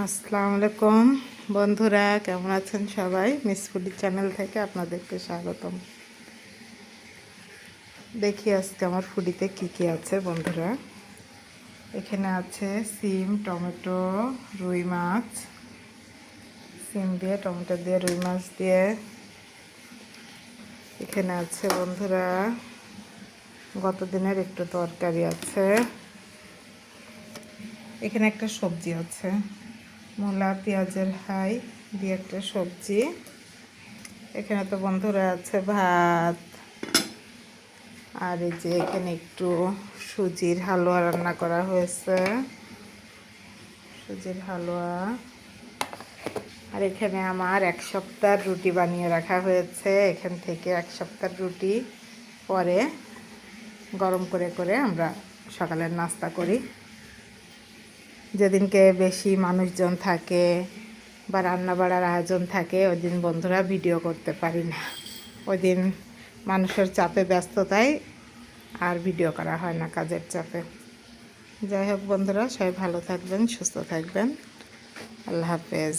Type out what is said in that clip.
আসসালামু আলাইকুম বন্ধুরা, কেমন আছেন সবাই? মিস ফুডি চ্যানেল থেকে আপনাদেরকে স্বাগতম। দেখি আজকে আমার ফুডিতে কি কি আছে বন্ধুরা। এখানে আছে সিম, টমেটো, রুই মাছ, সিম দিয়ে, টমেটো দিয়ে, রুই মাছ দিয়ে। এখানে আছে বন্ধুরা গত দিনের একটু তরকারি আছে। এখানে একটা সবজি আছে, মূলা পেঁয়াজের হাই দিয়ে একটা সবজি। এখানে তো বন্ধুরা আছে ভাত, আর এই যে এখানে একটু সুজির হালুয়া রান্না করা হয়েছে, সুজির হালুয়া। আর এখানে আমার এক সপ্তাহ রুটি বানিয়ে রাখা হয়েছে। এখান থেকে এক সপ্তাহ রুটি পরে গরম করে করে আমরা সকালের নাস্তা করি। যেদিনকে বেশি মানুষজন থাকে বা রান্না বাড়ার আয়োজন থাকে ওই দিন বন্ধুরা ভিডিও করতে পারি না। ওই দিন মানুষের চাপে, ব্যস্ততায় আর ভিডিও করা হয় না, কাজের চাপে। যাই হোক বন্ধুরা, সবাই ভালো থাকবেন, সুস্থ থাকবেন। আল্লাহ হাফেজ।